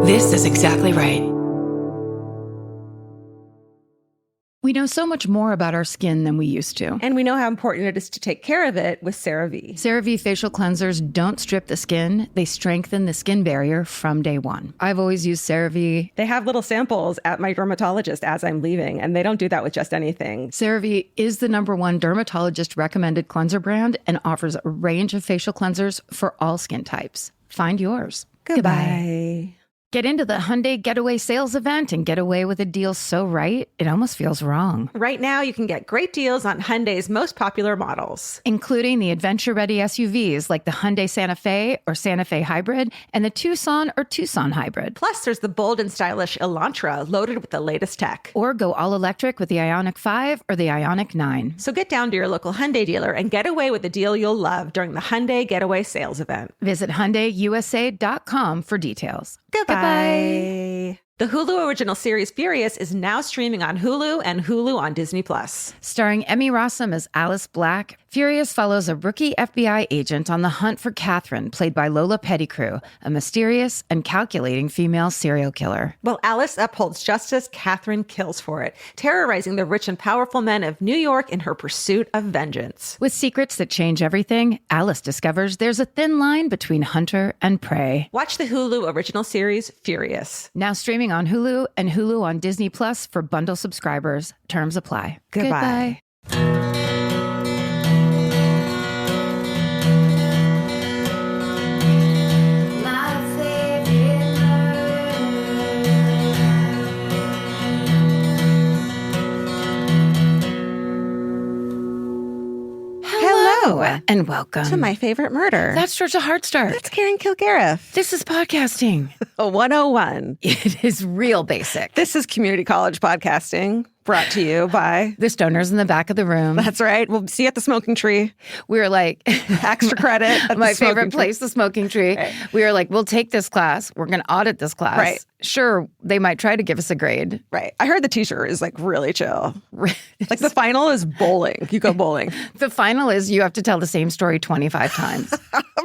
This is exactly right. We know so much more about our skin than we used to. And we know how important it is to take care of it with CeraVe. CeraVe facial cleansers don't strip the skin. They strengthen the skin barrier from day one. I've always used CeraVe. They have little samples at my dermatologist as I'm leaving, and they don't do that with just anything. CeraVe is the #1 dermatologist recommended cleanser brand and offers a range of facial cleansers for all skin types. Find yours. Goodbye. Get into the Hyundai Getaway Sales Event and get away with a deal so right, it almost feels wrong. Right now, you can get great deals on Hyundai's most popular models, including the adventure-ready SUVs like the Hyundai Santa Fe or Santa Fe Hybrid and the Tucson or Tucson Hybrid. Plus, there's the bold and stylish Elantra loaded with the latest tech. Or go all-electric with the Ioniq 5 or the Ioniq 9. So get down to your local Hyundai dealer and get away with a deal you'll love during the Hyundai Getaway Sales Event. Visit HyundaiUSA.com for details. Goodbye. The Hulu original series Furious is now streaming on Hulu and Hulu on Disney+. Starring Emmy Rossum as Alice Black, Furious follows a rookie FBI agent on the hunt for Catherine, played by Lola Pettigrew, a mysterious and calculating female serial killer. While Alice upholds justice, Catherine kills for it, terrorizing the rich and powerful men of New York in her pursuit of vengeance. With secrets that change everything, Alice discovers there's a thin line between hunter and prey. Watch the Hulu original series Furious. Now streaming on Hulu and Hulu on Disney Plus for bundle subscribers. Terms apply. Goodbye. Hello and welcome to My Favorite Murder. That's Georgia Hardstark. That's Karen Kilgariff. This is podcasting. 101. It is real basic. This is community college podcasting, brought to you by the stoners in the back of the room. That's right. We'll see you at the smoking tree. We were like, extra credit. At my favorite place, the smoking tree. Right. We were like, we'll take this class. We're going to audit this class. Right. Sure, they might try to give us a grade. Right. I heard the teacher is like really chill. Like the final is bowling. You go bowling. The final is you have to tell the same story 25 times.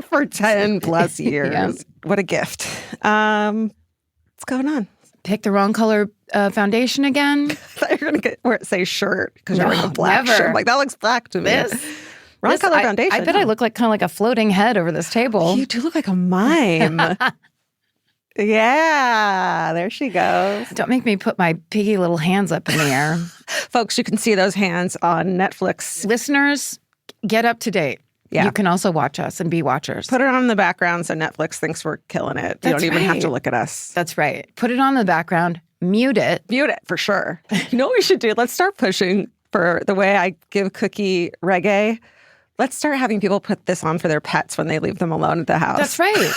For 10 plus years. Yeah. What a gift. What's going on? Pick the wrong color foundation again. I thought you were going to get where it says shirt because you're wearing a black shirt. I'm like, that looks black to me. Wrong color foundation. I bet I look like kind of like a floating head over this table. You do look like a mime. Yeah, there she goes. Don't make me put my piggy little hands up in the air. Folks, you can see those hands on Netflix. Listeners, get up to date. Yeah. You can also watch us and be watchers. Put it on in the background so Netflix thinks we're killing it. You don't even have to look at us. That's right. Put it on in the background. Mute it. Mute it, for sure. You know what we should do? Let's start pushing for the way I give Cookie reggae. Let's start having people put this on for their pets when they leave them alone at the house. That's right.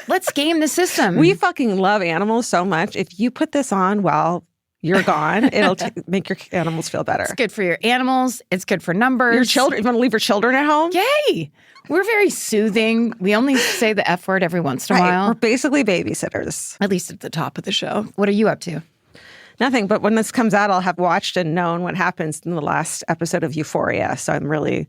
Let's game the system. We fucking love animals so much. If you put this on while you're gone, it'll make your animals feel better. It's good for your animals. It's good for numbers. Your children. You want to leave your children at home? Yay. We're very soothing. We only say the F word every once in a while. We're basically babysitters. At least at the top of the show. What are you up to? Nothing, but when this comes out, I'll have watched and known what happens in the last episode of Euphoria. So I'm really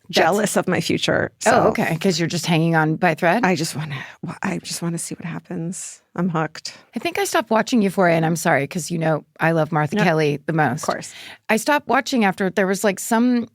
jealous of my future. So oh, okay. Because you're just hanging on by a thread? I just want to see what happens. I'm hooked. I think I stopped watching Euphoria, and I'm sorry, because you know I love Martha Kelly the most. Of course. I stopped watching after there was like some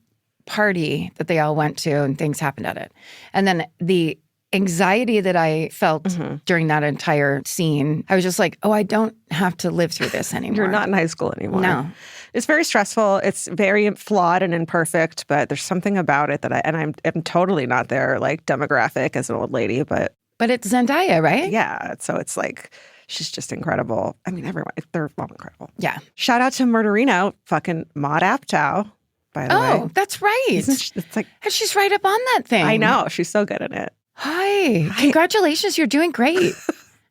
party that they all went to and things happened at it. And then the anxiety that I felt during that entire scene, I was just like, oh, I don't have to live through this anymore. You're not in high school anymore. No. It's very stressful. It's very flawed and imperfect, but there's something about it that I'm totally not their like demographic as an old lady, but it's Zendaya, right? Yeah. So it's like, she's just incredible. I mean, everyone, they're all incredible. Yeah. Shout out to Murderino, fucking Maud Apatow, by the way. Oh, that's right. It's like, and she's right up on that thing. I know. She's so good at it. Hi. Congratulations. You're doing great.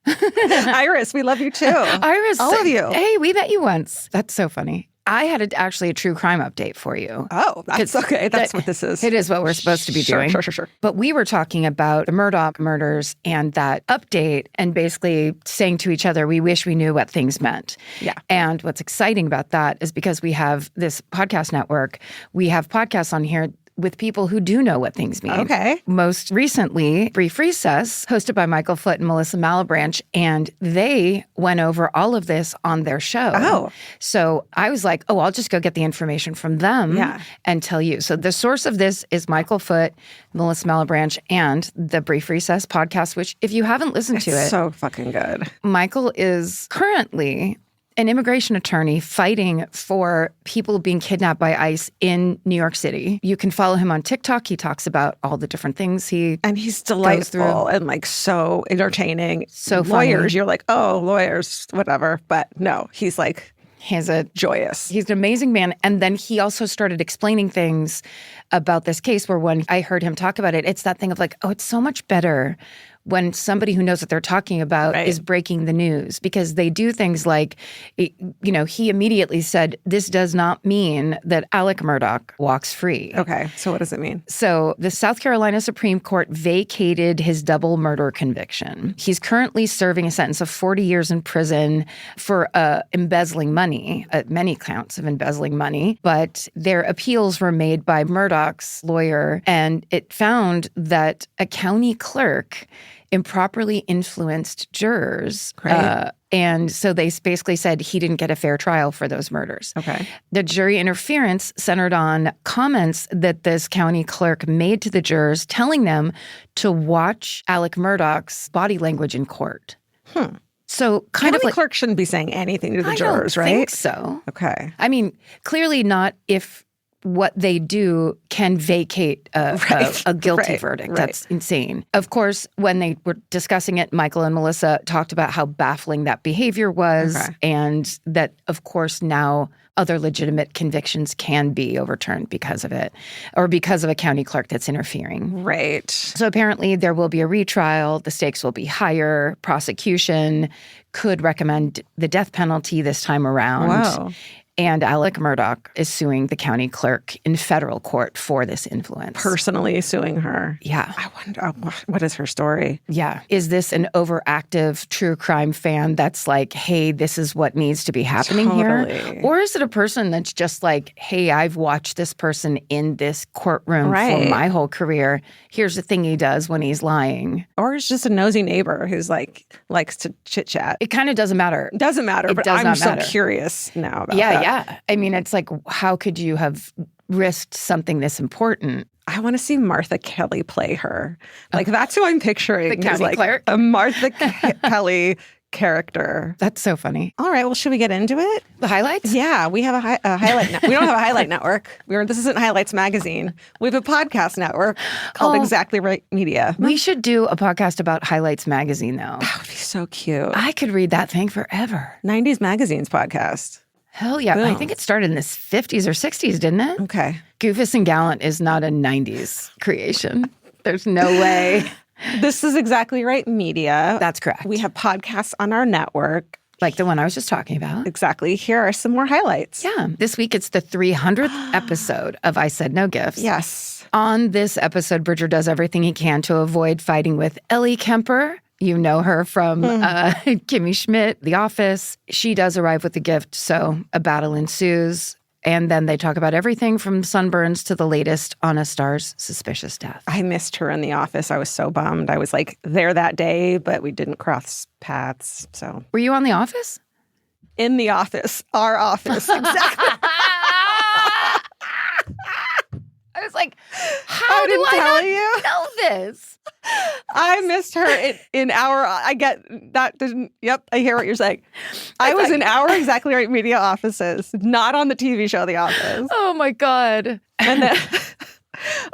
Iris, we love you too. Iris. All of you. Hey, we met you once. That's so funny. I had actually a true crime update for you. Oh, that's okay. That's what this is. It is what we're supposed to be doing. Sure. But we were talking about the Murdaugh murders and that update and basically saying to each other, we wish we knew what things meant. Yeah. And what's exciting about that is because we have this podcast network, we have podcasts on here with people who do know what things mean. Okay. Most recently, Brief Recess, hosted by Michael Foote and Melissa Malebranche, and they went over all of this on their show. Oh. So I was like, I'll just go get the information from them and tell you. So the source of this is Michael Foote, Melissa Malebranche, and the Brief Recess podcast, which if you haven't listened to it. It's so fucking good. Michael is currently an immigration attorney fighting for people being kidnapped by ICE in New York City. You can follow him on TikTok. He talks about all the different things and he's delightful and like so entertaining. So funny. Lawyers, you're like, oh, lawyers, whatever. But no, he's like joyous. He's an amazing man. And then he also started explaining things about this case where when I heard him talk about it, it's that thing of like, oh, it's so much better when somebody who knows what they're talking about is breaking the news, because they do things like, he immediately said, this does not mean that Alec Murdaugh walks free. Okay, so what does it mean? So the South Carolina Supreme Court vacated his double murder conviction. He's currently serving a sentence of 40 years in prison for embezzling money, many counts of embezzling money, but their appeals were made by Murdaugh's lawyer, and it found that a county clerk improperly influenced jurors. And so they basically said he didn't get a fair trial for those murders. Okay. The jury interference centered on comments that this county clerk made to the jurors, telling them to watch Alec Murdaugh's body language in court. So kind of like clerk shouldn't be saying anything to the jurors, right? I think so. Okay. I mean, clearly not if what they do can vacate a guilty verdict. That's insane. Of course, when they were discussing it, Michael and Melissa talked about how baffling that behavior was, and that, of course, now other legitimate convictions can be overturned because of it, or because of a county clerk that's interfering. Right. So apparently there will be a retrial. The stakes will be higher. Prosecution could recommend the death penalty this time around. Wow. And Alec Murdaugh is suing the county clerk in federal court for this influence. Personally suing her. Yeah. I wonder, what is her story? Yeah. Is this an overactive true crime fan that's like, hey, this is what needs to be happening here? Or is it a person that's just like, hey, I've watched this person in this courtroom for my whole career. Here's the thing he does when he's lying. Or it's just a nosy neighbor who's like, likes to chit-chat. It kind of doesn't matter. Doesn't matter, but I'm so curious now about that. Yeah. I mean, it's like, how could you have risked something this important? I want to see Martha Kelly play her. Like, that's who I'm picturing. The county clerk? A Martha Kelly character. That's so funny. All right, well, should we get into it? The highlights? Yeah, we have a highlight. We don't have a highlight network. This isn't Highlights Magazine. We have a podcast network called Exactly Right Media. We should do a podcast about Highlights Magazine, though. That would be so cute. I could read that thing forever. 90s Magazines podcast. Hell yeah. Boom. I think it started in the 50s or 60s, didn't it? Okay. Goofus and Gallant is not a 90s creation. There's no way. This is Exactly Right Media. That's correct. We have podcasts on our network. Like the one I was just talking about. Exactly. Here are some more highlights. Yeah. This week, it's the 300th episode of I Said No Gifts. Yes. On this episode, Bridger does everything he can to avoid fighting with Ellie Kemper. You know her from Kimmy Schmidt, The Office. She does arrive with a gift, so a battle ensues. And then they talk about everything from sunburns to the latest on a star's suspicious death. I missed her in The Office. I was so bummed. I was like there that day, but we didn't cross paths. So, were you on The Office? In The Office, our office, exactly. I was like, how do I not know this? I missed her in our, I get that didn't, yep, I hear what you're saying. I was in our Exactly Right Media offices, not on the TV show The Office. Oh my God. And then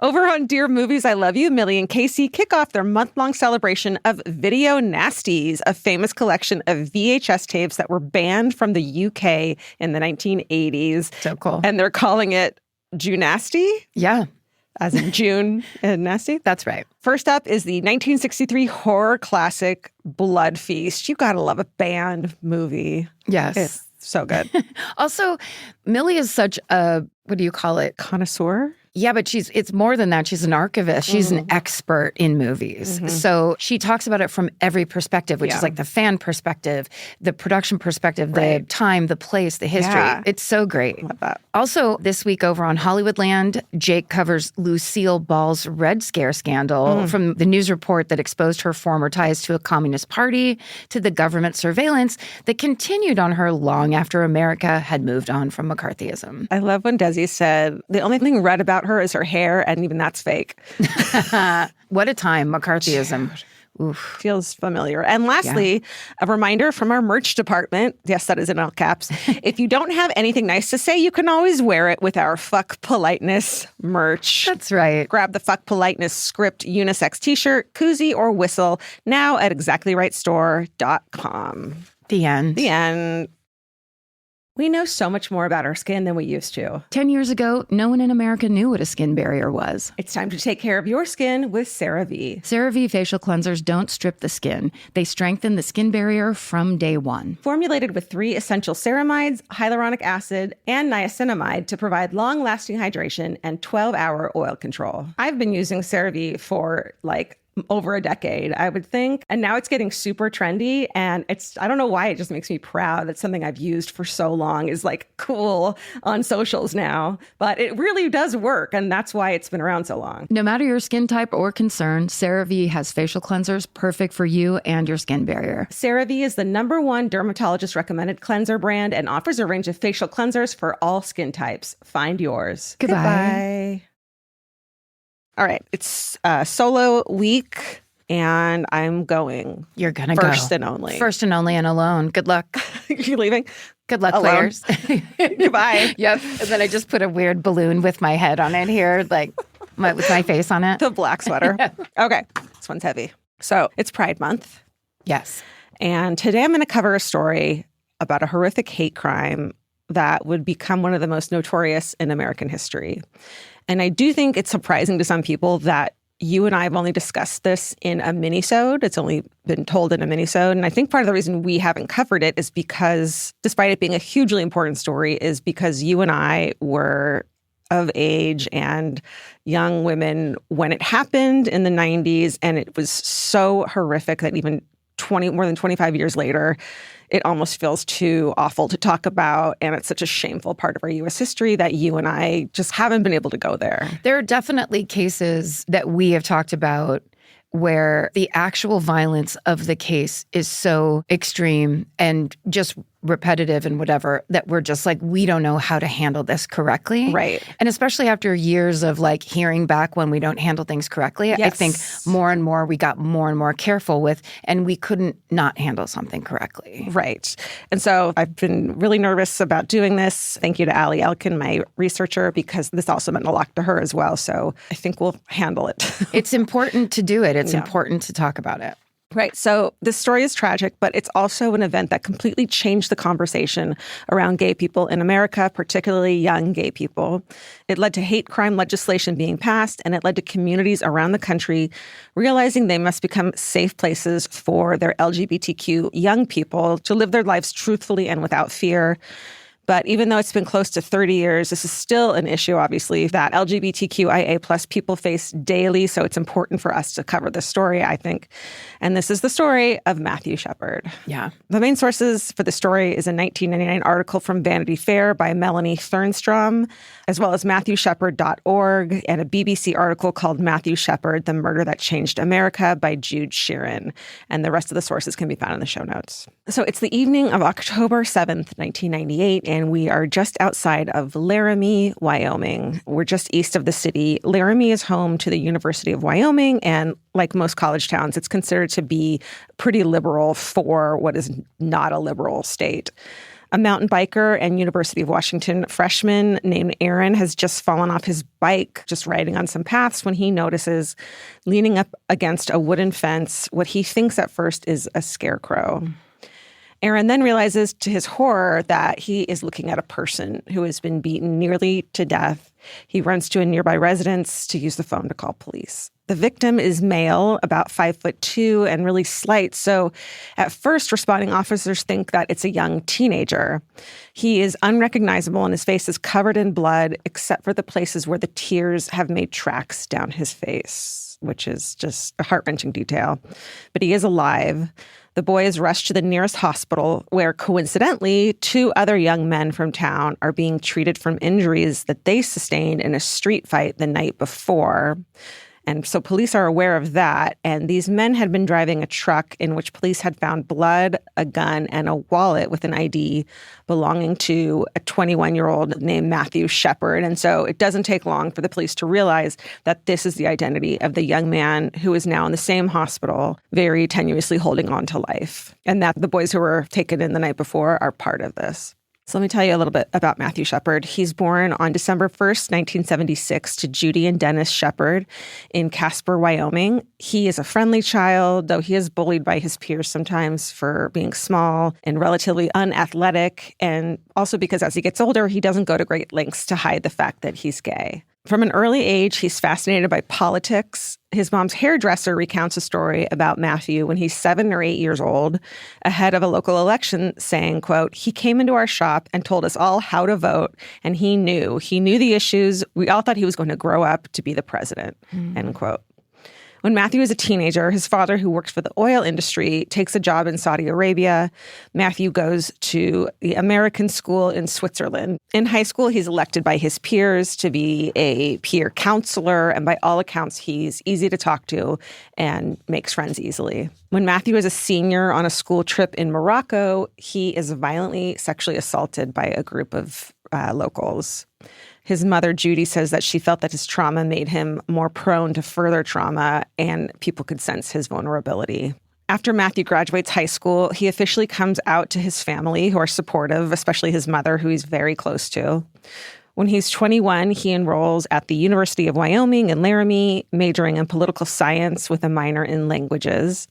over on Dear Movies, I Love You, Millie and Casey kick off their month-long celebration of Video Nasties, a famous collection of VHS tapes that were banned from the UK in the 1980s. So cool. And they're calling it Junasty? Yeah. As in June and Nasty? That's right. First up is the 1963 horror classic Blood Feast. You gotta love a banned movie. Yes. It's so good. Also, Millie is such a, what do you call it? Connoisseur? Yeah, but it's more than that. She's an archivist. She's an expert in movies. So she talks about it from every perspective, which is like the fan perspective, the production perspective, the time, the place, the history. Yeah. It's so great. Love that. Also, this week over on Hollywoodland, Jake covers Lucille Ball's Red Scare scandal, from the news report that exposed her former ties to a communist party to the government surveillance that continued on her long after America had moved on from McCarthyism. I love when Desi said, the only thing read about her is her hair, and even that's fake. What a time, McCarthyism. Oof. Feels familiar. And lastly, a reminder from our merch department. Yes, that is in all caps. If you don't have anything nice to say, you can always wear it with our Fuck Politeness merch. That's right. Grab the Fuck Politeness script unisex t-shirt, koozie, or whistle now at exactlyrightstore.com. The end. The end. We know so much more about our skin than we used to. 10 years ago, no one in America knew what a skin barrier was. It's time to take care of your skin with CeraVe. CeraVe facial cleansers don't strip the skin. They strengthen the skin barrier from day one. Formulated with 3 essential ceramides, hyaluronic acid, and niacinamide to provide long-lasting hydration and 12-hour oil control. I've been using CeraVe for over a decade, I would think. And now it's getting super trendy. And I don't know why, it just makes me proud that something I've used for so long is cool on socials now. But it really does work. And that's why it's been around so long. No matter your skin type or concern, CeraVe has facial cleansers perfect for you and your skin barrier. CeraVe is the #1 dermatologist recommended cleanser brand and offers a range of facial cleansers for all skin types. Find yours. Goodbye. All right, it's solo week, and I'm going. You're going to go. First and only. First and only and alone. Good luck. You leaving? Good luck, Alone? players. Goodbye. Yep. And then I just put a weird balloon with my head on it here, with my face on it. The black sweater. Okay, this one's heavy. So it's Pride Month. Yes. And today I'm going to cover a story about a horrific hate crime that would become one of the most notorious in American history. And I do think it's surprising to some people that you and I have only discussed this in a mini-sode. It's only been told in a mini-sode. And I think part of the reason we haven't covered it is because, despite it being a hugely important story, is because you and I were of age and young women when it happened in the 90s. And it was so horrific that even more than 25 years later, it almost feels too awful to talk about. And it's such a shameful part of our U.S. history that you and I just haven't been able to go there. There are definitely cases that we have talked about where the actual violence of the case is so extreme and just repetitive and whatever that we're just we don't know how to handle this correctly. Right. And especially after years of hearing back when we don't handle things correctly, yes. I think more and more we got more and more careful with, and we couldn't not handle something correctly. Right. And so I've been really nervous about doing this. Thank you to Allie Elkin, my researcher, because this also meant a lot to her as well. So I think we'll handle it. It's important to do it. It's important to talk about it. Right. So this story is tragic, but it's also an event that completely changed the conversation around gay people in America, particularly young gay people. It led to hate crime legislation being passed, and it led to communities around the country realizing they must become safe places for their LGBTQ young people to live their lives truthfully and without fear. But even though it's been close to 30 years, this is still an issue, obviously, that LGBTQIA plus people face daily. So it's important for us to cover this story, I think. And this is the story of Matthew Shepard. Yeah. The main sources for the story is a 1999 article from Vanity Fair by Melanie Thernstrom, as well as MatthewShepard.org, and a BBC article called Matthew Shepard, The Murder That Changed America by Jude Sheeran. And the rest of the sources can be found in the show notes. So it's the evening of October 7th, 1998, and we are just outside of Laramie, Wyoming. We're just east of the city. Laramie is home to the University of Wyoming, and like most college towns, it's considered to be pretty liberal for what is not a liberal state. A mountain biker and University of Washington freshman named Aaron has just fallen off his bike, just riding on some paths, when he notices, leaning up against a wooden fence, what he thinks at first is a scarecrow. Aaron then realizes to his horror that he is looking at a person who has been beaten nearly to death. He runs to a nearby residence to use the phone to call police. The victim is male, about 5'2", and really slight. So at first, responding officers think that it's a young teenager. He is unrecognizable and his face is covered in blood, except for the places where the tears have made tracks down his face, which is just a heart-wrenching detail. But he is alive. The boy is rushed to the nearest hospital where, coincidentally, 2 other young men from town are being treated from injuries that they sustained in a street fight the night before. And so police are aware of that. And these men had been driving a truck in which police had found blood, a gun, and a wallet with an ID belonging to a 21-year-old named Matthew Shepard. And so it doesn't take long for the police to realize that this is the identity of the young man who is now in the same hospital, very tenuously holding on to life. And that the boys who were taken in the night before are part of this. So let me tell you a little bit about Matthew Shepard. He's born on December 1st, 1976 to Judy and Dennis Shepard in Casper, Wyoming. He is a friendly child, though he is bullied by his peers sometimes for being small and relatively unathletic, and also because as he gets older, he doesn't go to great lengths to hide the fact that he's gay. From an early age, he's fascinated by politics. His mom's hairdresser recounts a story about Matthew when he's 7 or 8 years old, ahead of a local election, saying, quote, "He came into our shop and told us all how to vote, and he knew the issues. We all thought he was going to grow up to be the president," end quote. When Matthew is a teenager, his father, who works for the oil industry, takes a job in Saudi Arabia. Matthew goes to the American school in Switzerland. In high school, he's elected by his peers to be a peer counselor, and by all accounts, he's easy to talk to and makes friends easily. When Matthew is a senior on a school trip in Morocco, he is violently sexually assaulted by a group of locals. His mother, Judy, says that she felt that his trauma made him more prone to further trauma, and people could sense his vulnerability. After Matthew graduates high school, he officially comes out to his family, who are supportive, especially his mother, who he's very close to. When he's 21, he enrolls at the University of Wyoming in Laramie, majoring in political science with a minor in languages.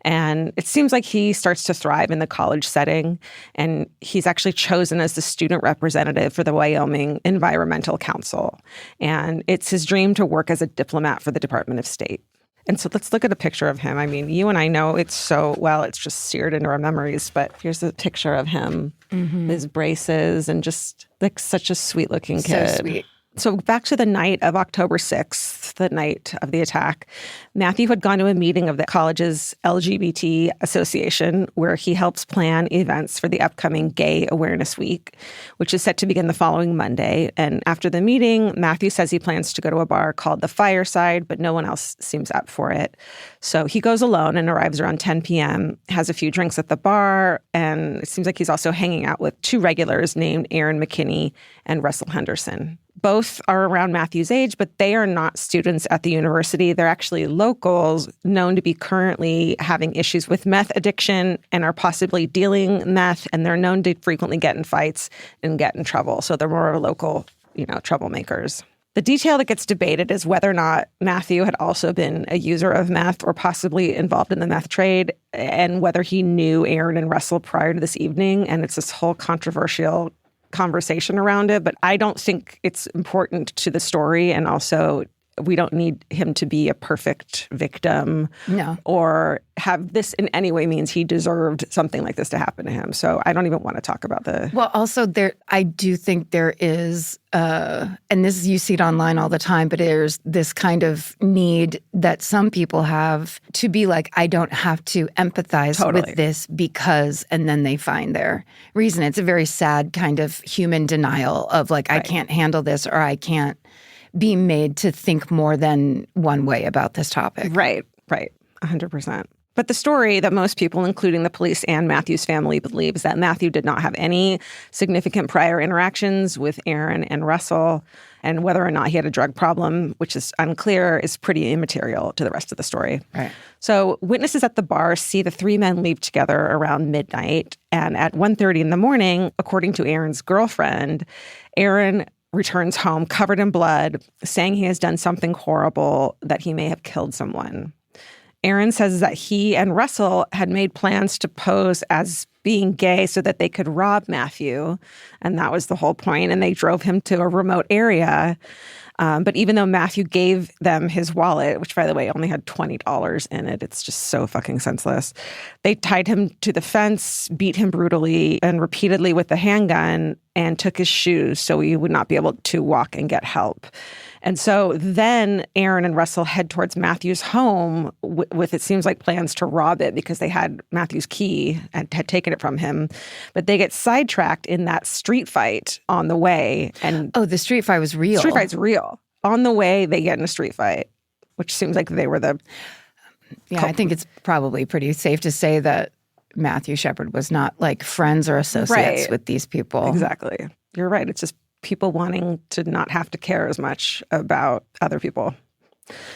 And it seems like he starts to thrive in the college setting. And he's actually chosen as the student representative for the Wyoming Environmental Council. And it's his dream to work as a diplomat for the Department of State. And so let's look at a picture of him. I mean, you and I know it so well, it's just seared into our memories. But here's a picture of him, his braces, and just like such a sweet-looking kid. So sweet. So back to the night of October 6th, the night of the attack, Matthew had gone to a meeting of the college's LGBT association where he helps plan events for the upcoming Gay Awareness Week, which is set to begin the following Monday. And after the meeting, Matthew says he plans to go to a bar called The Fireside, but no one else seems up for it. So he goes alone and arrives around 10 p.m., has a few drinks at the bar, and it seems like he's also hanging out with 2 regulars named Aaron McKinney and Russell Henderson. Both are around Matthew's age, but they are not students at the university. They're actually locals known to be currently having issues with meth addiction and are possibly dealing meth, and they're known to frequently get in fights and get in trouble. So they're more local, troublemakers. The detail that gets debated is whether or not Matthew had also been a user of meth or possibly involved in the meth trade, and whether he knew Aaron and Russell prior to this evening. And it's this whole controversial conversation around it, but I don't think it's important to the story. And also, we don't need him to be a perfect victim or have this in any way means he deserved something like this to happen to him. So I don't even want to talk about the... Well, also, I do think there is, and this you see it online all the time, but there's this kind of need that some people have to be like, I don't have to empathize with this because, and then they find their reason. It's a very sad kind of human denial of like, I can't handle this, or I can't be made to think more than one way about this topic. Right. 100%. But the story that most people, including the police and Matthew's family, believe is that Matthew did not have any significant prior interactions with Aaron and Russell, and whether or not he had a drug problem, which is unclear, is pretty immaterial to the rest of the story. Right. So witnesses at the bar see the 3 men leave together around midnight, and at 1:30 in the morning, according to Aaron's girlfriend, Aaron returns home covered in blood, saying he has done something horrible, that he may have killed someone. Aaron says that he and Russell had made plans to pose as being gay so that they could rob Matthew. And that was the whole point. And they drove him to a remote area. But even though Matthew gave them his wallet, which, by the way, only had $20 in it, it's just so fucking senseless. They tied him to the fence, beat him brutally and repeatedly with the handgun, and took his shoes so he would not be able to walk and get help. And so then Aaron and Russell head towards Matthew's home with, it seems like, plans to rob it because they had Matthew's key and had taken it from him. But they get sidetracked in that street fight on the way. And the street fight was real. Street fight's real. On the way, they get in a street fight, which seems like they were the... Yeah, I think it's probably pretty safe to say that Matthew Shepard was not like friends or associates with these people. Exactly. You're right. It's just people wanting to not have to care as much about other people.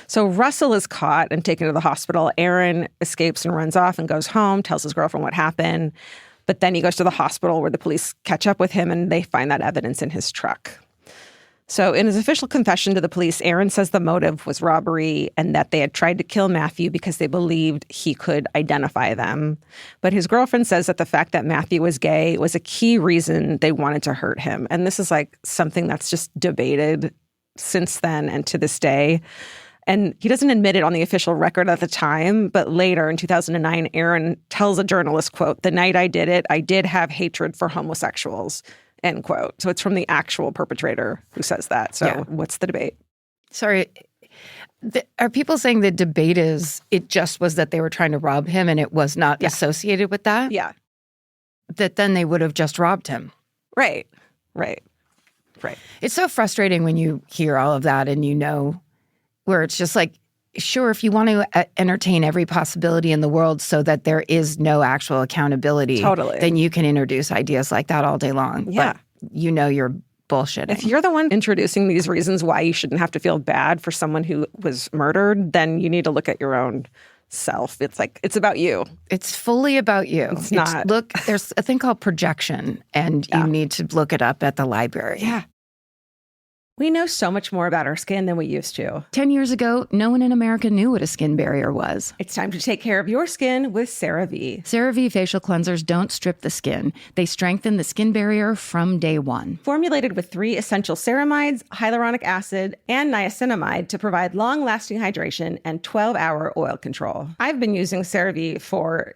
So Russell is caught and taken to the hospital. Aaron escapes and runs off and goes home, tells his girlfriend what happened. But then he goes to the hospital where the police catch up with him and they find that evidence in his truck. So in his official confession to the police, Aaron says the motive was robbery and that they had tried to kill Matthew because they believed he could identify them. But his girlfriend says that the fact that Matthew was gay was a key reason they wanted to hurt him. And this is like something that's just debated since then and to this day. And he doesn't admit it on the official record at the time, but later in 2009, Aaron tells a journalist, quote, "The night I did it, I did have hatred for homosexuals." End quote. So it's from the actual perpetrator who says that. So what's the debate? Sorry. Are people saying the debate is it just was that they were trying to rob him and it was not associated with that? Yeah. That then they would have just robbed him. Right. It's so frustrating when you hear all of that and you know where it's just like, sure, if you want to entertain every possibility in the world so that there is no actual accountability, then you can introduce ideas like that all day long. Yeah. But you know you're bullshitting. If you're the one introducing these reasons why you shouldn't have to feel bad for someone who was murdered, then you need to look at your own self. It's like, it's about you. It's fully about you. It's not. Look, there's a thing called projection, and you need to look it up at the library. Yeah. We know so much more about our skin than we used to. 10 years ago, no one in America knew what a skin barrier was. It's time to take care of your skin with CeraVe. CeraVe facial cleansers don't strip the skin. They strengthen the skin barrier from day one. Formulated with 3 essential ceramides, hyaluronic acid, and niacinamide to provide long-lasting hydration and 12-hour oil control. I've been using CeraVe for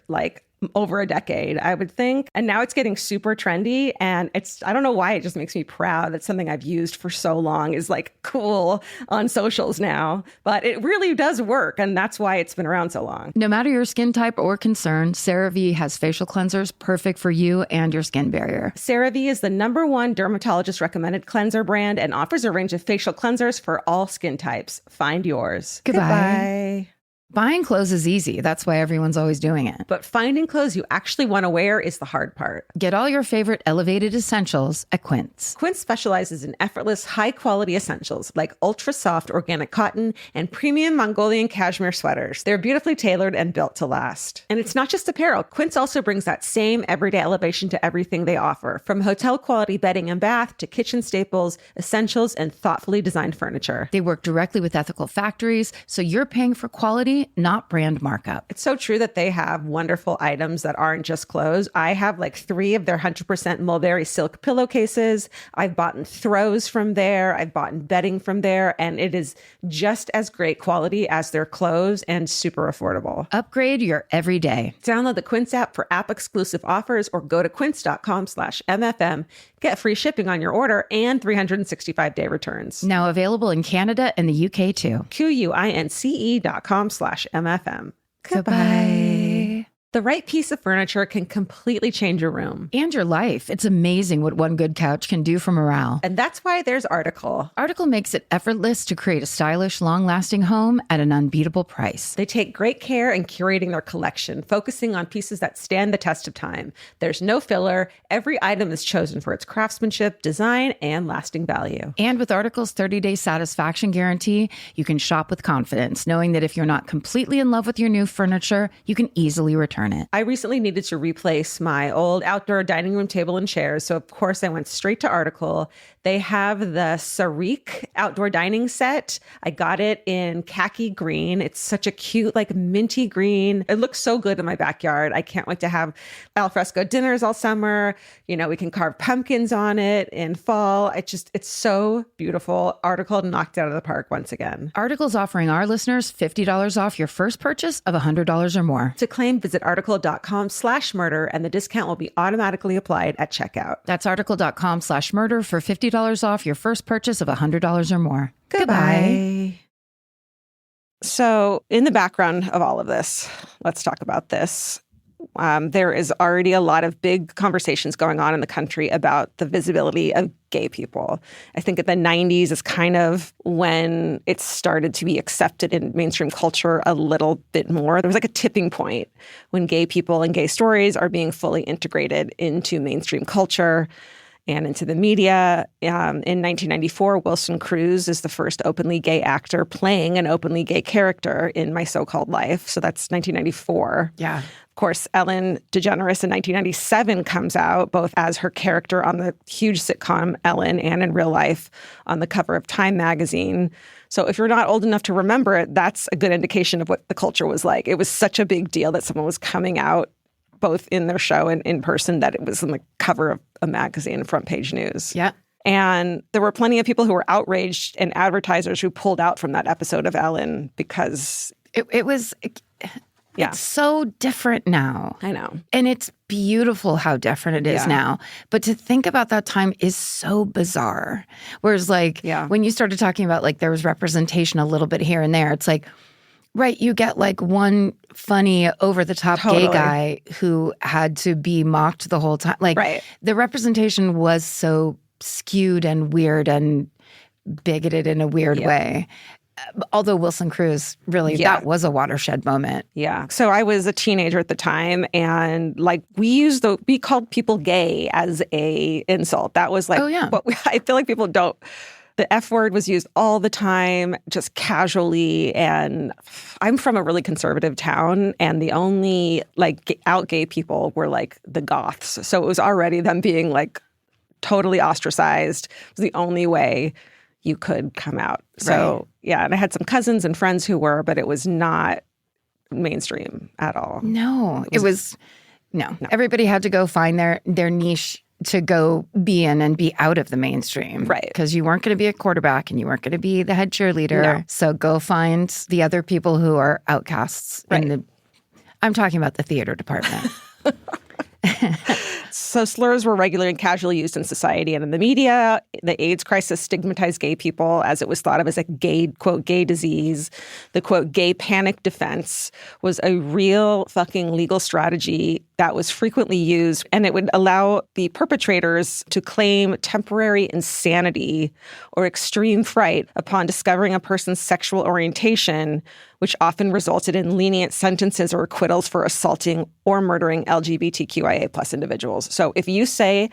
over a decade, I would think. And now it's getting super trendy. And I don't know why, it just makes me proud that something I've used for so long is cool on socials now. But it really does work. And that's why it's been around so long. No matter your skin type or concern, CeraVe has facial cleansers perfect for you and your skin barrier. CeraVe is the #1 dermatologist recommended cleanser brand and offers a range of facial cleansers for all skin types. Find yours. Goodbye. Buying clothes is easy. That's why everyone's always doing it. But finding clothes you actually want to wear is the hard part. Get all your favorite elevated essentials at Quince. Quince specializes in effortless, high-quality essentials like ultra-soft organic cotton and premium Mongolian cashmere sweaters. They're beautifully tailored and built to last. And it's not just apparel. Quince also brings that same everyday elevation to everything they offer, from hotel-quality bedding and bath to kitchen staples, essentials, and thoughtfully designed furniture. They work directly with ethical factories, so you're paying for quality, not brand markup. It's so true that they have wonderful items that aren't just clothes. I have 3 of their 100% mulberry silk pillowcases. I've bought throws from there. I've bought bedding from there. And it is just as great quality as their clothes and super affordable. Upgrade your everyday. Download the Quince app for app-exclusive offers or go to quince.com/MFM. Get free shipping on your order and 365-day returns. Now available in Canada and the UK too. QUINCE.com/MFM. Goodbye. The right piece of furniture can completely change your room. And your life. It's amazing what one good couch can do for morale. And that's why there's Article. Article makes it effortless to create a stylish, long-lasting home at an unbeatable price. They take great care in curating their collection, focusing on pieces that stand the test of time. There's no filler. Every item is chosen for its craftsmanship, design, and lasting value. And with Article's 30-day satisfaction guarantee, you can shop with confidence, knowing that if you're not completely in love with your new furniture, you can easily return return it. I recently needed to replace my old outdoor dining room table and chairs. So, of course, I went straight to Article. They have the Sarik outdoor dining set. I got it in khaki green. It's such a cute, like minty green. It looks so good in my backyard. I can't wait to have alfresco dinners all summer. You know, we can carve pumpkins on it in fall. It's so beautiful. Article knocked it out of the park once again. Article's offering our listeners $50 off your first purchase of $100 or more. To claim, visit article.com/murder, and the discount will be automatically applied at checkout. That's article.com/murder for $50 off your first purchase of $100 or more. Goodbye. So, in the background of all of this, let's talk about this. There is already a lot of big conversations going on in the country about the visibility of gay people. I think in the 90s is kind of when it started to be accepted in mainstream culture a little bit more. There was like a tipping point when gay people and gay stories are being fully integrated into mainstream culture and into the media. In 1994, Wilson Cruz is the first openly gay actor playing an openly gay character in My So-Called Life. So that's 1994. Yeah. Of course, Ellen DeGeneres in 1997 comes out, both as her character on the huge sitcom Ellen and in real life on the cover of Time magazine. So if you're not old enough to remember it, that's a good indication of what the culture was like. It was such a big deal that someone was coming out both in their show and in person, that it was on the cover of a magazine, front page news. Yeah. And there were plenty of people who were outraged and advertisers who pulled out from that episode of Ellen because it's so different now. I know. And it's beautiful how different it is now. But to think about that time is so bizarre. Whereas when you started talking about like there was representation a little bit here and there, it's like, right, you get like one funny over-the-top gay guy who had to be mocked the whole time. Like the representation was so skewed and weird and bigoted in a weird way. Although Wilson Cruz, really, that was a watershed moment. Yeah. So I was a teenager at the time, and like we called people gay as a insult. That was like, I feel like people don't. The F word was used all the time, just casually. And I'm from a really conservative town, and the only like out gay people were like the goths. So it was already them being like totally ostracized. It was the only way you could come out. So and I had some cousins and friends who were, but it was not mainstream at all. No, it was no. Everybody had to go find their niche to go be in and be out of the mainstream. Right. Because you weren't going to be a quarterback and you weren't going to be the head cheerleader. No. So go find the other people who are outcasts. Right. I'm talking about the theater department. So slurs were regularly and casually used in society and in the media. The AIDS crisis stigmatized gay people as it was thought of as a gay, quote, gay disease. The, quote, gay panic defense was a real fucking legal strategy that was frequently used, and it would allow the perpetrators to claim temporary insanity or extreme fright upon discovering a person's sexual orientation, which often resulted in lenient sentences or acquittals for assaulting or murdering LGBTQIA plus individuals. So if you say,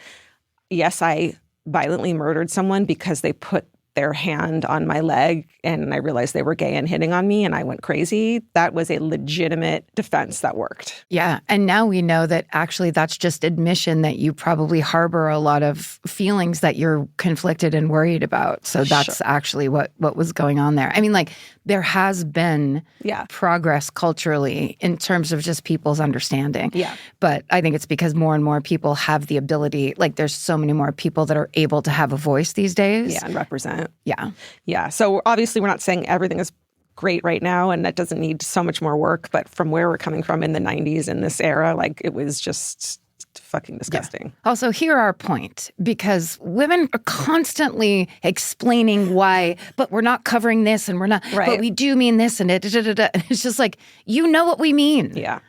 yes, I violently murdered someone because they put their hand on my leg and I realized they were gay and hitting on me and I went crazy, that was a legitimate defense that worked. Yeah. And now we know that actually that's just admission that you probably harbor a lot of feelings that you're conflicted and worried about. So that's actually what was going on there. I mean, like, there has been progress culturally in terms of just people's understanding. Yeah. But I think it's because more and more people have the ability, like there's so many more people that are able to have a voice these days. Yeah, and represent. Yeah. Yeah. So obviously we're not saying everything is great right now and that doesn't need so much more work. But from where we're coming from in the 90s in this era, like it was just fucking disgusting. Yeah. Also, hear our point, because women are constantly explaining why, but we're not covering this and we're not, but we do mean this and it. It's just like, you know what we mean. Yeah.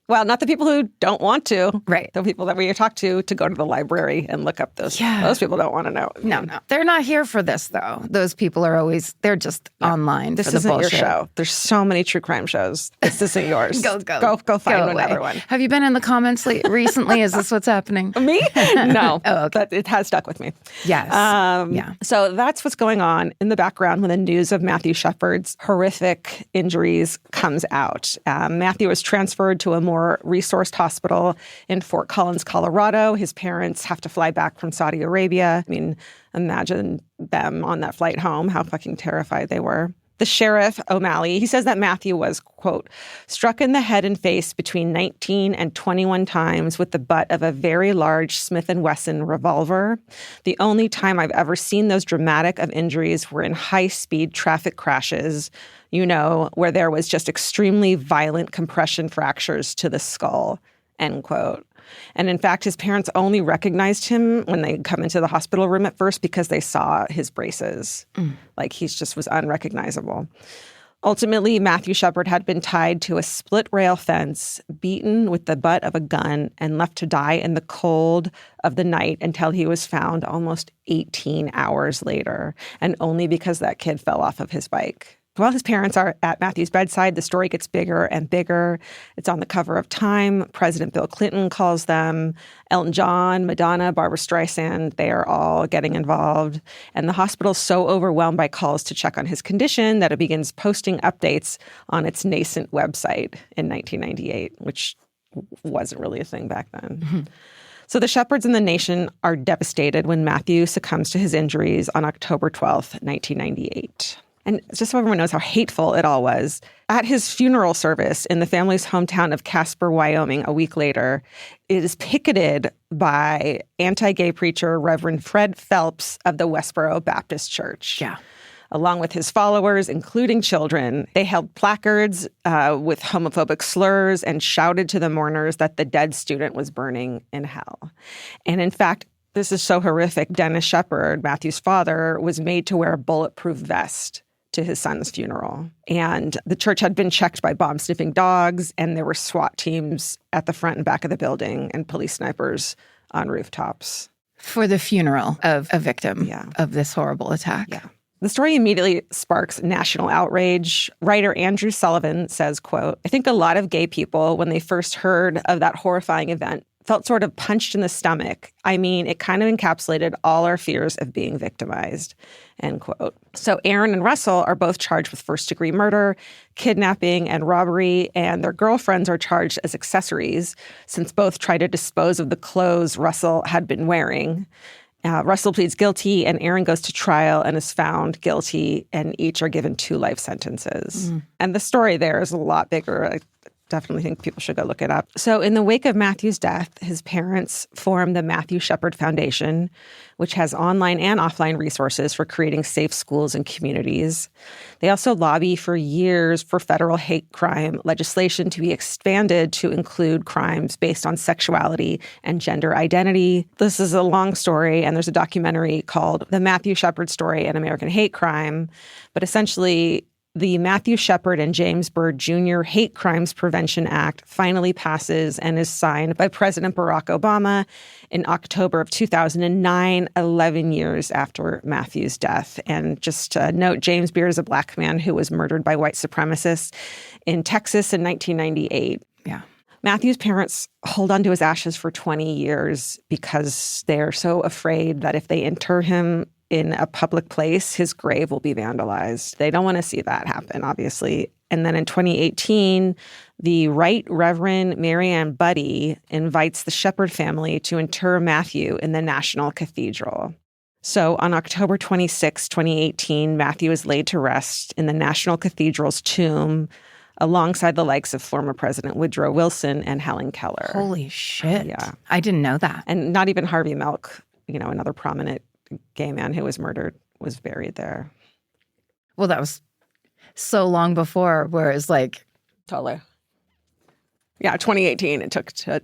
Well, not the people who don't want to. Right. The people that we talk to go to the library and look up those. Yeah. Those people don't want to know. No. They're not here for this, though. Those people are always, they're just online this for the isn't bullshit. Your show. There's so many true crime shows. This isn't yours. Go find another one. Have you been in the comments recently? Is this what's happening? Me? No. Oh, okay. But it has stuck with me. Yes. Yeah. So that's what's going on in the background when the news of Matthew Shepard's horrific injuries comes out. Matthew was transferred to a more more resourced hospital in Fort Collins, Colorado. His parents have to fly back from Saudi Arabia. I mean, imagine them on that flight home, how fucking terrified they were. The sheriff, O'Malley, he says that Matthew was, quote, struck in the head and face between 19 and 21 times with the butt of a very large Smith & Wesson revolver. The only time I've ever seen those dramatic of injuries were in high-speed traffic crashes, where there was just extremely violent compression fractures to the skull, end quote. And in fact, his parents only recognized him when they come into the hospital room at first because they saw his braces. Like he just was unrecognizable. Ultimately, Matthew Shepard had been tied to a split rail fence, beaten with the butt of a gun, and left to die in the cold of the night until he was found almost 18 hours later, and only because that kid fell off of his bike. While his parents are at Matthew's bedside, the story gets bigger and bigger. It's on the cover of Time. President Bill Clinton calls them. Elton John, Madonna, Barbra Streisand, they are all getting involved. And the hospital's so overwhelmed by calls to check on his condition that it begins posting updates on its nascent website in 1998, which wasn't really a thing back then. Mm-hmm. So the Shepards and the nation are devastated when Matthew succumbs to his injuries on October 12th, 1998. And just so everyone knows how hateful it all was, at his funeral service in the family's hometown of Casper, Wyoming, a week later, it is picketed by anti-gay preacher Reverend Fred Phelps of the Westboro Baptist Church. Yeah. Along with his followers, including children, they held placards with homophobic slurs and shouted to the mourners that the dead student was burning in hell. And in fact, this is so horrific, Dennis Shepard, Matthew's father, was made to wear a bulletproof vest to his son's funeral. And the church had been checked by bomb-sniffing dogs, and there were SWAT teams at the front and back of the building and police snipers on rooftops. For the funeral of a victim of this horrible attack. Yeah. The story immediately sparks national outrage. Writer Andrew Sullivan says, quote, I think a lot of gay people, when they first heard of that horrifying event, felt sort of punched in the stomach. I mean, it kind of encapsulated all our fears of being victimized, end quote. So Aaron and Russell are both charged with first-degree murder, kidnapping, and robbery, and their girlfriends are charged as accessories, since both tried to dispose of the clothes Russell had been wearing. Russell pleads guilty, and Aaron goes to trial and is found guilty, and each are given 2 life sentences. And the story there is a lot bigger. I definitely think people should go look it up. So in the wake of Matthew's death, his parents formed the Matthew Shepard Foundation, which has online and offline resources for creating safe schools and communities. They also lobby for years for federal hate crime legislation to be expanded to include crimes based on sexuality and gender identity. This is a long story, and there's a documentary called The Matthew Shepard Story and American Hate Crime. But essentially, the Matthew Shepard and James Byrd Jr. Hate Crimes Prevention Act finally passes and is signed by President Barack Obama in October of 2009, 11 years after Matthew's death. And just to note, James Byrd is a Black man who was murdered by white supremacists in Texas in 1998. Yeah. Matthew's parents hold on to his ashes for 20 years because they're so afraid that if they inter him in a public place, his grave will be vandalized. They don't want to see that happen, obviously. And then in 2018, the Right Reverend Marianne Buddy invites the Shepard family to inter Matthew in the National Cathedral. So on October 26, 2018, Matthew is laid to rest in the National Cathedral's tomb alongside the likes of former President Woodrow Wilson and Helen Keller. Holy shit. Yeah. I didn't know that. And not even Harvey Milk, another prominent gay man who was murdered, was buried there. Well, that was so long before, whereas like... Totally. Yeah, 2018 it took to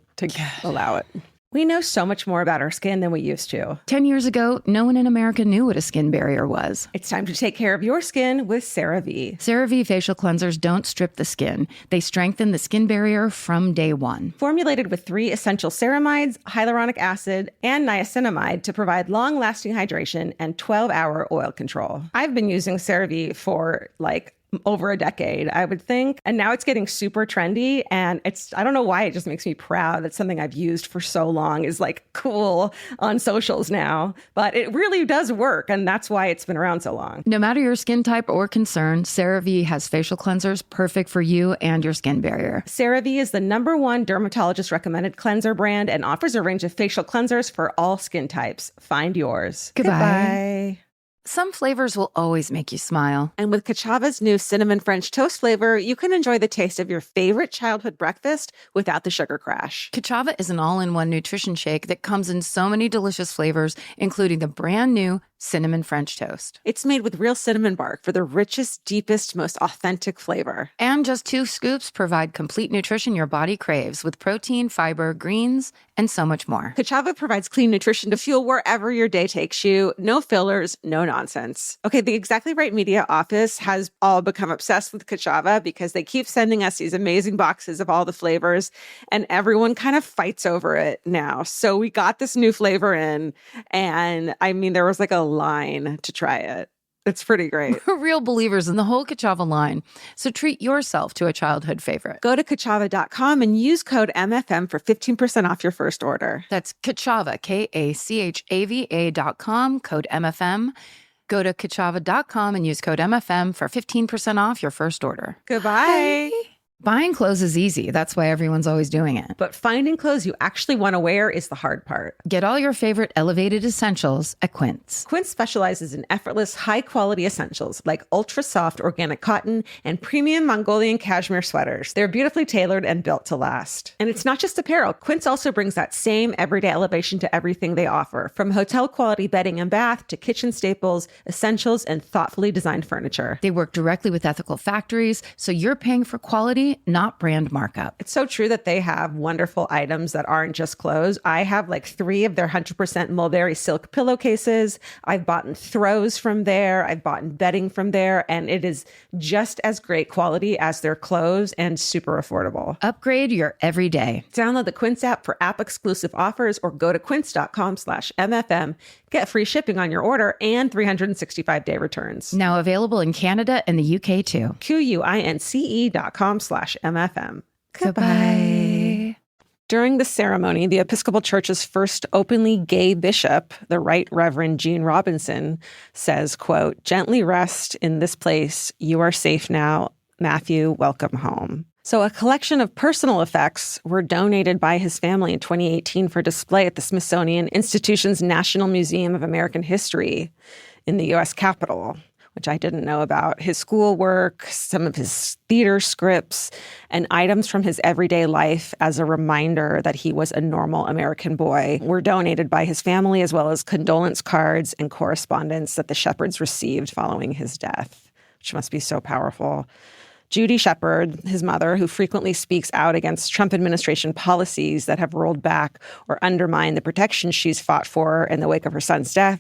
allow it. We know so much more about our skin than we used to. 10 years ago, no one in America knew what a skin barrier was. It's time to take care of your skin with CeraVe. CeraVe facial cleansers don't strip the skin. They strengthen the skin barrier from day one. Formulated with 3 essential ceramides, hyaluronic acid, and niacinamide to provide long-lasting hydration and 12-hour oil control. I've been using CeraVe for over a decade, I would think. And now it's getting super trendy. And I don't know why, it just makes me proud that something I've used for so long is like cool on socials now. But it really does work. And that's why it's been around so long. No matter your skin type or concern, CeraVe has facial cleansers perfect for you and your skin barrier. CeraVe is the #1 dermatologist recommended cleanser brand and offers a range of facial cleansers for all skin types. Find yours. Goodbye. Some flavors will always make you smile. And with Kachava's new cinnamon French toast flavor, you can enjoy the taste of your favorite childhood breakfast without the sugar crash. Kachava is an all-in-one nutrition shake that comes in so many delicious flavors, including the brand new cinnamon French toast. It's made with real cinnamon bark for the richest, deepest, most authentic flavor. And just 2 scoops provide complete nutrition your body craves with protein, fiber, greens, and so much more. Kachava provides clean nutrition to fuel wherever your day takes you. No fillers, no nonsense. Okay, the Exactly Right Media office has all become obsessed with Kachava because they keep sending us these amazing boxes of all the flavors, and everyone kind of fights over it now. So we got this new flavor in, and I mean, there was like a line to try it. It's pretty great. We're real believers in the whole Kachava line, so treat yourself to a childhood favorite. Go to Kachava.com and use code MFM for 15% off your first order. That's Kachava, Kachava.com, code MFM. Go to Kachava.com and use code MFM for 15% off your first order. Goodbye. Bye. Buying clothes is easy. That's why everyone's always doing it. But finding clothes you actually want to wear is the hard part. Get all your favorite elevated essentials at Quince. Quince specializes in effortless, high-quality essentials like ultra-soft organic cotton and premium Mongolian cashmere sweaters. They're beautifully tailored and built to last. And it's not just apparel. Quince also brings that same everyday elevation to everything they offer, from hotel-quality bedding and bath to kitchen staples, essentials, and thoughtfully designed furniture. They work directly with ethical factories, so you're paying for quality, not brand markup. It's so true that they have wonderful items that aren't just clothes. I have like 3 of their 100% mulberry silk pillowcases. I've bought throws from there. I've bought bedding from there. And it is just as great quality as their clothes and super affordable. Upgrade your everyday. Download the Quince app for app-exclusive offers or go to quince.com/MFM. Get free shipping on your order and 365-day returns. Now available in Canada and the UK too. QUINCE.com/MFM. Goodbye. During the ceremony, the Episcopal Church's first openly gay bishop, the Right Reverend Gene Robinson, says, quote, "Gently rest in this place. You are safe now. Matthew, welcome home." So a collection of personal effects were donated by his family in 2018 for display at the Smithsonian Institution's National Museum of American History in the U.S. Capitol, which I didn't know about. His schoolwork, some of his theater scripts, and items from his everyday life as a reminder that he was a normal American boy were donated by his family, as well as condolence cards and correspondence that the Shepards received following his death, which must be so powerful. Judy Shepard, his mother, who frequently speaks out against Trump administration policies that have rolled back or undermined the protections she's fought for in the wake of her son's death,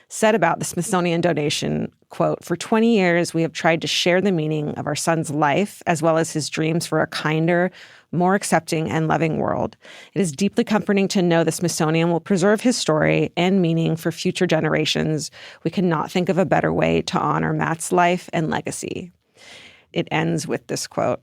said about the Smithsonian donation, quote, "For 20 years, we have tried to share the meaning of our son's life as well as his dreams for a kinder, more accepting and loving world. It is deeply comforting to know the Smithsonian will preserve his story and meaning for future generations. We cannot think of a better way to honor Matt's life and legacy." It ends with this quote,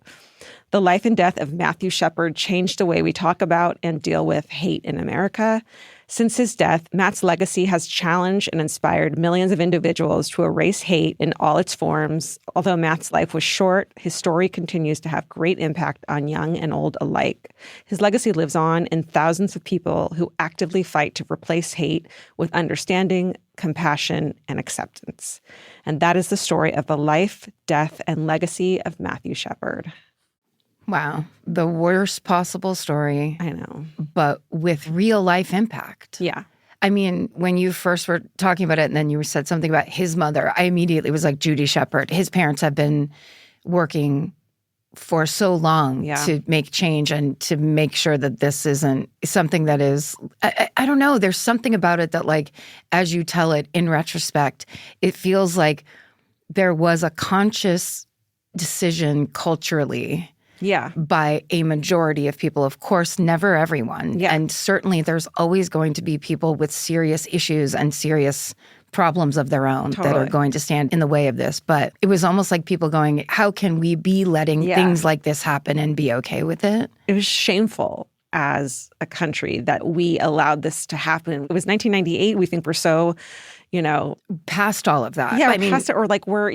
"The life and death of Matthew Shepard changed the way we talk about and deal with hate in America. Since his death, Matt's legacy has challenged and inspired millions of individuals to erase hate in all its forms. Although Matt's life was short, his story continues to have great impact on young and old alike. His legacy lives on in thousands of people who actively fight to replace hate with understanding, compassion, and acceptance." And that is the story of the life, death, and legacy of Matthew Shepard. Wow. The worst possible story. I know. But with real life impact. Yeah. I mean, when you first were talking about it and then you said something about his mother, I immediately was like, Judy Shepard. His parents have been working for so long to make change and to make sure that this isn't something that is, I don't know, there's something about it that, like, as you tell it in retrospect, it feels like there was a conscious decision culturally Yeah. by a majority of people. Of course, never everyone. Yeah. And certainly there's always going to be people with serious issues and serious problems of their own that are going to stand in the way of this. But it was almost like people going, how can we be letting things like this happen and be okay with it? It was shameful as a country that we allowed this to happen. It was 1998. We think we're so, past all of that. Yeah, past it, or like we're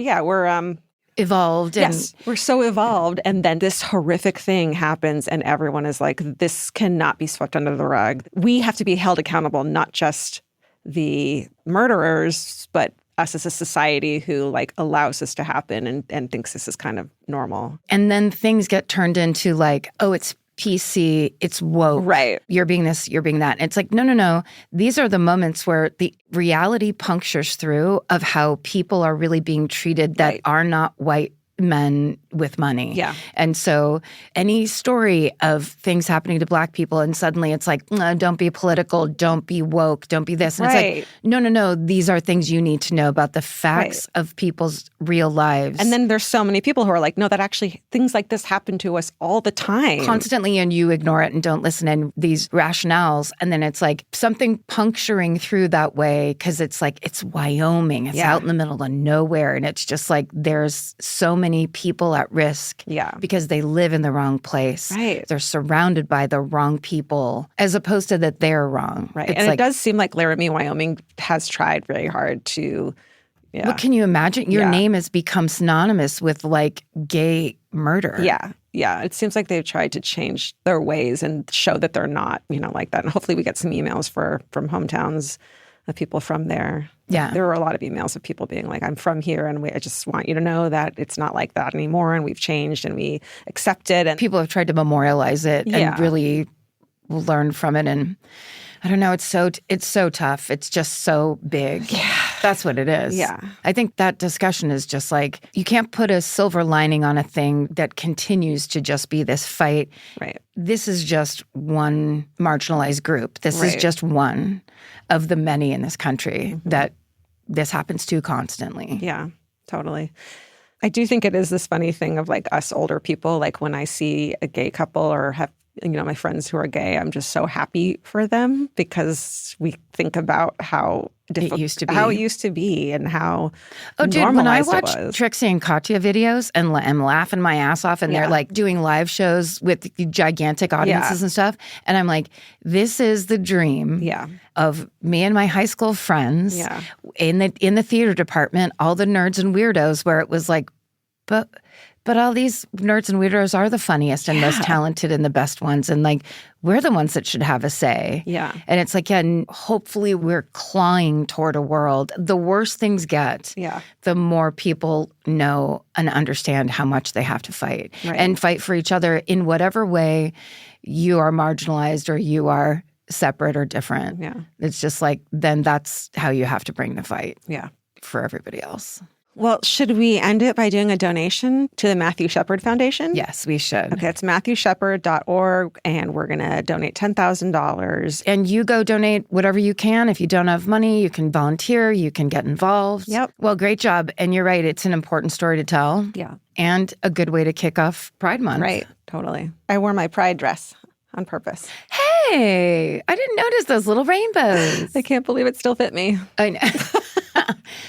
evolved. Yes, we're so evolved. And then this horrific thing happens and everyone is like, this cannot be swept under the rug. We have to be held accountable, not just the murderers, but us as a society who like allows this to happen and thinks this is kind of normal. And then things get turned into like, oh, it's PC, it's woke. Right. You're being this, you're being that. And it's like, no. These are the moments where the reality punctures through of how people are really being treated that are not white men with money. Yeah. And so any story of things happening to Black people and suddenly it's like, don't be political, don't be woke, don't be this. And it's like, no. These are things you need to know about the facts of people's real lives. And then there's so many people who are like, no, that actually things like this happen to us all the time. Constantly, and you ignore it and don't listen, and these rationales. And then it's like something puncturing through that way because it's like, it's Wyoming. It's out in the middle of nowhere. And it's just like there's so many people at risk because they live in the wrong place. Right. They're surrounded by the wrong people as opposed to that they're wrong. Right. It's and like, it does seem like Laramie, Wyoming has tried very hard to What can you imagine? Your name has become synonymous with like gay murder. Yeah. It seems like they've tried to change their ways and show that they're not, like that. And hopefully we get some emails from hometowns of people from there. Yeah. There were a lot of emails of people being like, I'm from here and I just want you to know that it's not like that anymore and we've changed and we accept it. And people have tried to memorialize it and really learn from it. And I don't know, it's so tough. It's just so big. Yeah. That's what it is. Yeah. I think that discussion is just like, you can't put a silver lining on a thing that continues to just be this fight. Right. This is just one marginalized group. This is just one of the many in this country that this happens to constantly. Yeah, totally. I do think it is this funny thing of like us older people, like when I see a gay couple or have, my friends who are gay, I'm just so happy for them because we think about how it used to be and how dude, when I normalized watch it was. Trixie and Katya videos and I'm laughing my ass off and they're like doing live shows with gigantic audiences and stuff. And I'm like, this is the dream of me and my high school friends in the theater department, all the nerds and weirdos where it was like, but all these nerds and weirdos are the funniest and most talented and the best ones. And like, we're the ones that should have a say. Yeah. And it's like, hopefully we're clawing toward a world. The worse things get, the more people know and understand how much they have to fight. Right. And fight for each other in whatever way you are marginalized or you are separate or different. Yeah. It's just like, then that's how you have to bring the fight for everybody else. Well, should we end it by doing a donation to the Matthew Shepard Foundation? Yes, we should. Okay, it's MatthewShepard.org, and we're going to donate $10,000. And you go donate whatever you can. If you don't have money, you can volunteer, you can get involved. Yep. Well, great job. And you're right, it's an important story to tell. Yeah. And a good way to kick off Pride Month. Right, totally. I wore my Pride dress on purpose. Hey, I didn't notice those little rainbows. I can't believe it still fit me. I know.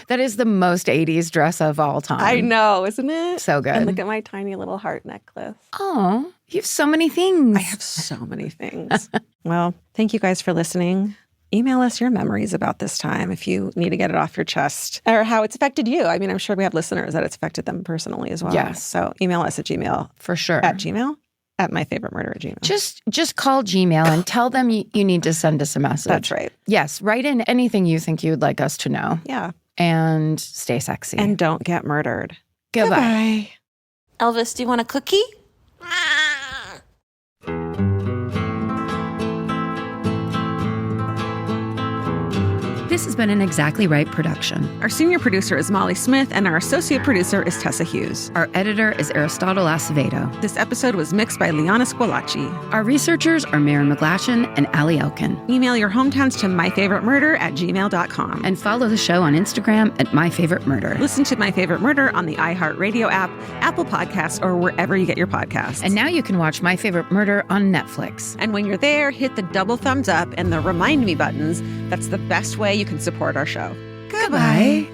That is the most 80s dress of all time. I know, isn't it? So good. And look at my tiny little heart necklace. Oh, you have so many things. I have so many things. Well, thank you guys for listening. Email us your memories about this time if you need to get it off your chest or how it's affected you. I mean, I'm sure we have listeners that it's affected them personally as well. Yes. So email us at Gmail. For sure. At Gmail. At myfavoritemurder@gmail. Just call Gmail and tell them you need to send us a message. That's right. Yes, write in anything you think you'd like us to know. Yeah. And stay sexy. And don't get murdered. Goodbye. Elvis, do you want a cookie? This has been an Exactly Right production. Our senior producer is Molly Smith, and our associate producer is Tessa Hughes. Our editor is Aristotle Acevedo. This episode was mixed by Liana Squalacci. Our researchers are Maren McGlashan and Allie Elkin. Email your hometowns to myfavoritemurder@gmail.com. And follow the show on Instagram at myfavoritemurder. Listen to My Favorite Murder on the iHeartRadio app, Apple Podcasts, or wherever you get your podcasts. And now you can watch My Favorite Murder on Netflix. And when you're there, hit the double thumbs up and the remind me buttons. That's the best way you can support our show. Goodbye.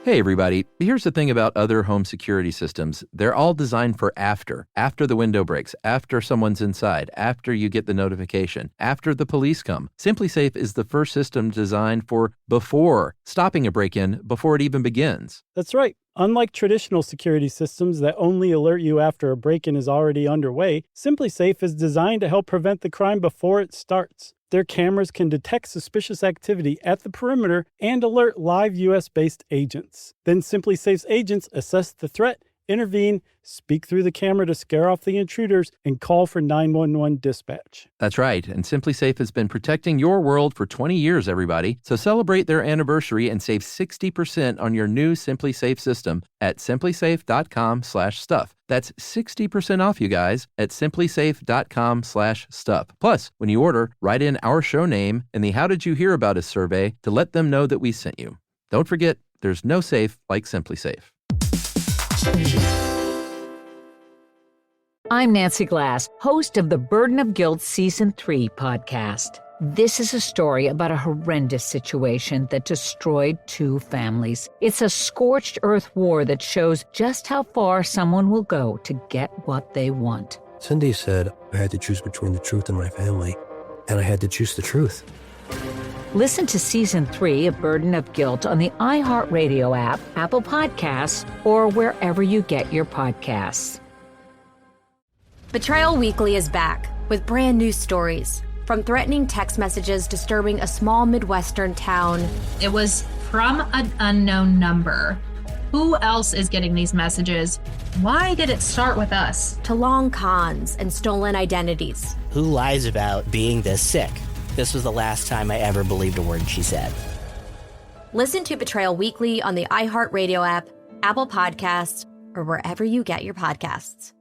Hey everybody, here's the thing about other home security systems. They're all designed for after the window breaks, after someone's inside, after you get the notification, after the police come. SimpliSafe is the first system designed for before, stopping a break-in before it even begins. That's right. Unlike traditional security systems that only alert you after a break-in is already underway, SimpliSafe is designed to help prevent the crime before it starts. Their cameras can detect suspicious activity at the perimeter and alert live U.S.-based agents. Then SimpliSafe's agents assess the threat, intervene, speak through the camera to scare off the intruders, and call for 911 dispatch. That's right, and SimpliSafe has been protecting your world for 20 years, everybody. So celebrate their anniversary and save 60% on your new SimpliSafe system at simplisafe.com/stuff. That's 60% off, you guys, at simplisafe.com/stuff. Plus, when you order, write in our show name and the How Did You Hear About Us survey to let them know that we sent you. Don't forget, there's no safe like SimpliSafe. I'm Nancy Glass, host of the Burden of Guilt Season 3 podcast. This is a story about a horrendous situation that destroyed 2 families. It's a scorched earth war that shows just how far someone will go to get what they want. Cindy said I had to choose between the truth and my family, and I had to choose the truth. Listen to Season 3 of Burden of Guilt on the iHeartRadio app, Apple Podcasts, or wherever you get your podcasts. Betrayal Weekly is back with brand new stories. From threatening text messages disturbing a small Midwestern town. It was from an unknown number. Who else is getting these messages? Why did it start with us? To long cons and stolen identities. Who lies about being this sick? This was the last time I ever believed a word she said. Listen to Betrayal Weekly on the iHeartRadio app, Apple Podcasts, or wherever you get your podcasts.